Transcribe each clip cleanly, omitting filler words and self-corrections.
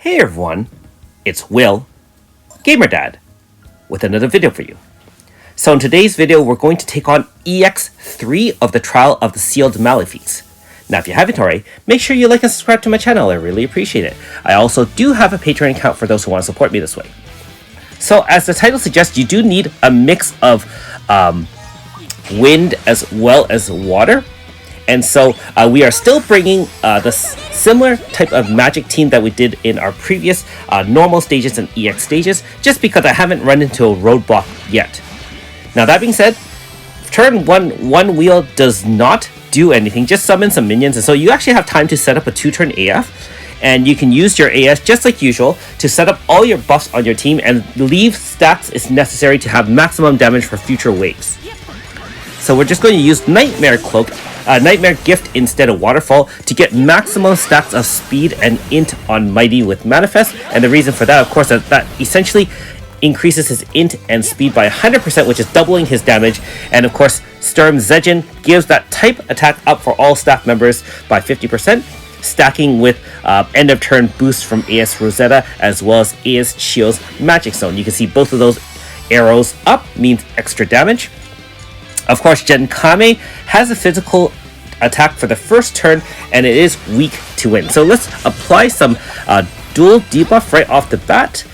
Hey everyone, it's Will, GamerDad, with another video for you. So in today's video, we're going to take on EX3 of the Trial of the Sealed Malefics. Now if you haven't already, make sure you like and subscribe to my channel, I really appreciate it. I also do have a Patreon account for those who want to support me this way. So as the title suggests, you do need a mix of wind as well as water. And so we are still bringing the similar type of magic team that we did in our previous normal stages and EX stages, just because I haven't run into a roadblock yet. Now that being said, turn one wheel does not do anything, just summon some minions, and so you actually have time to set up a 2-turn AF, and you can use your AS just like usual to set up all your buffs on your team and leave stats if necessary to have maximum damage for future waves. So we're just going to use Nightmare Cloak, Nightmare Gift instead of Waterfall to get maximum stacks of speed and int on Mighty with Manifest. And the reason for that, of course, is that essentially increases his int and speed by 100%, which is doubling his damage. And of course, Sturm Zedgen gives that type attack up for all staff members by 50%, stacking with end of turn boosts from AS Rosetta as well as AS Shield's Magic Zone. You can see both of those arrows up means extra damage. Of course, Genkame has a physical attack for the first turn, and it is weak to wind. So let's apply some dual debuff right off the bat.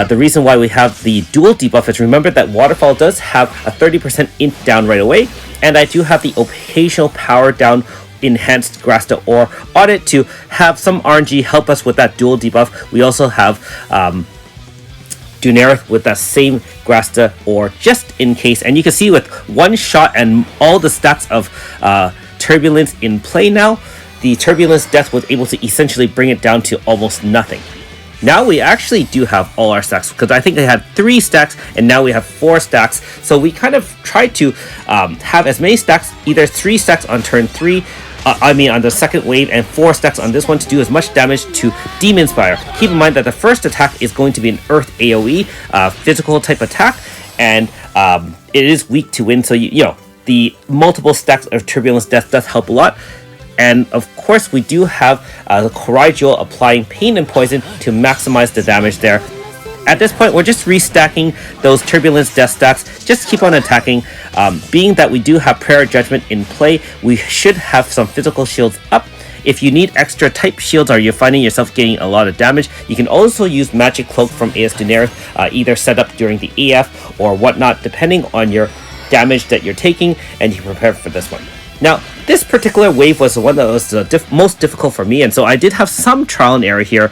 The reason why we have the dual debuff is, remember that Waterfall does have a 30% int down right away, and I do have the occasional power down enhanced Grasta Ore on it to have some RNG help us with that dual debuff. We also have Dunerith with that same Grasta Ore just in case, and you can see with one shot and all the stats of Turbulence in play now, the Turbulence death was able to essentially bring it down to almost nothing. Now we actually do have all our stacks, because I think they had 3 stacks and now we have 4 stacks, so we kind of tried to have as many stacks, either 3 stacks on turn 3, on the second wave, and 4 stacks on this one to do as much damage to Demon Spire. Keep in mind that the first attack is going to be an Earth AoE, physical type attack, and it is weak to wind, so you know, the multiple stacks of Turbulence Death does help a lot. And of course, we do have the Coraggio applying Pain and Poison to maximize the damage there. At this point, we're just restacking those Turbulence Death stacks. Just keep on attacking. Being that we do have Prayer Judgment in play, we should have some physical shields up. If you need extra type shields or you're finding yourself getting a lot of damage, you can also use Magic Cloak from AS Dunerith, either set up during the AF or whatnot, depending on your damage that you're taking, and you prepare for this one. Now, this particular wave was the one that was the most difficult for me, and so I did have some trial and error here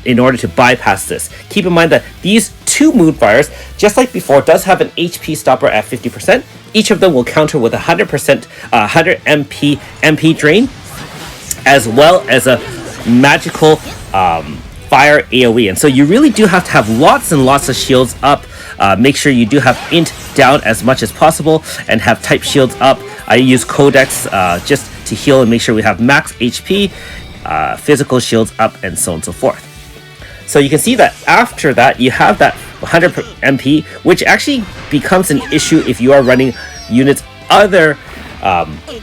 in order to bypass this. Keep in mind that these 2 Moonfires, just like before, does have an HP stopper at 50%. Each of them will counter with 100% 100 MP drain, as well as a magical fire AoE. And so you really do have to have lots and lots of shields up. Make sure you do have int down as much as possible and have type shields up. I use Codex just to heal and make sure we have max HP, physical shields up, and so on and so forth. So you can see that after that, you have that 100 MP, which actually becomes an issue if you are running units other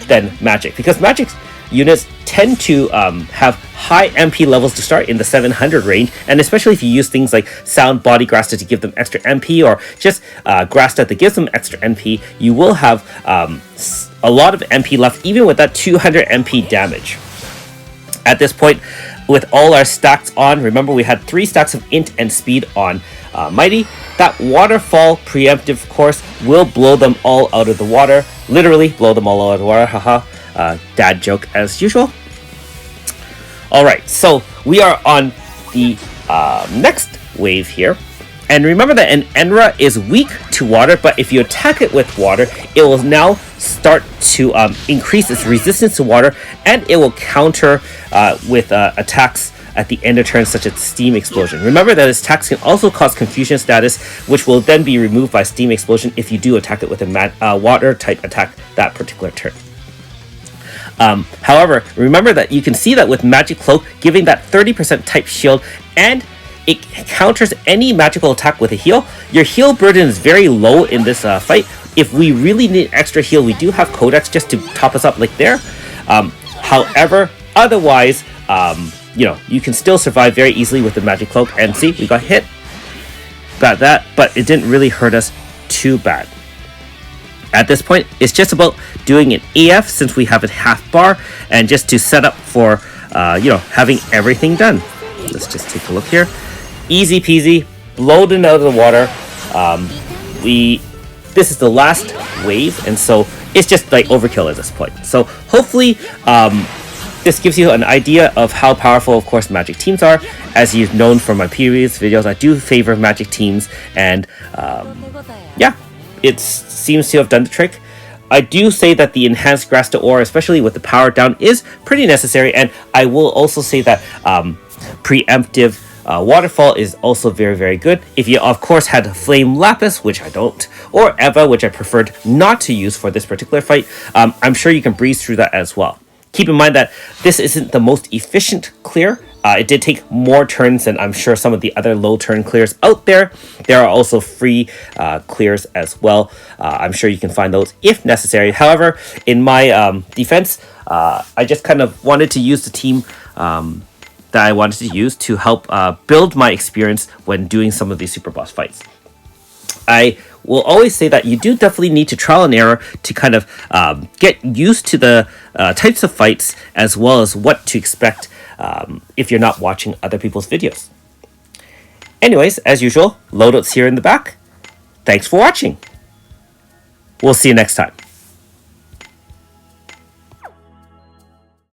than Magic, because Magic units tend to have high MP levels to start in the 700 range, and especially if you use things like Sound Body Grasta to give them extra MP, or just Grasta that gives them extra MP, you will have a lot of MP left, even with that 200 MP damage. At this point, with all our stacks on, remember we had 3 stacks of int and speed on Mighty. That Waterfall preemptive course will blow them all out of the water, literally blow them all out of the water, haha. Dad joke as usual. Alright, so we are on the next wave here. And remember that an Enra is weak to water, but if you attack it with water, it will now start to increase its resistance to water, and it will counter with attacks at the end of turn, such as Steam Explosion. Remember that its attacks can also cause Confusion status, which will then be removed by Steam Explosion if you do attack it with a water type attack that particular turn. However, remember that you can see that with Magic Cloak giving that 30% type shield, and it counters any magical attack with a heal. Your heal burden is very low in this fight. If we really need extra heal, we do have Codex just to top us up like there. However, otherwise, you can still survive very easily with the magic cloak. And see, we got hit. Got that, but it didn't really hurt us too bad. At this point, it's just about doing an EF since we have a half bar, and just to set up for, having everything done. Let's just take a look here. Easy peasy, blowed it out of the water. This is the last wave, and so it's just like overkill at this point. So hopefully, this gives you an idea of how powerful, of course, magic teams are. As you've known from my previous videos, I do favor magic teams, and it seems to have done the trick. I do say that the enhanced grass to ore, especially with the power down, is pretty necessary, and I will also say that preemptive waterfall is also very, very good. If you, of course, had flame lapis, which I don't, or Eva, which I preferred not to use for this particular fight, I'm sure you can breeze through that as well. Keep in mind that this isn't the most efficient clear. It did take more turns than I'm sure some of the other low turn clears out there. There are also free clears as well. I'm sure you can find those if necessary. However, in my defense, I just kind of wanted to use the team that I wanted to use to help build my experience when doing some of these super boss fights. I will always say that you do definitely need to trial and error to kind of get used to the types of fights, as well as what to expect if you're not watching other people's videos. Anyways, as usual, loadouts here in the back. Thanks for watching. We'll see you next time.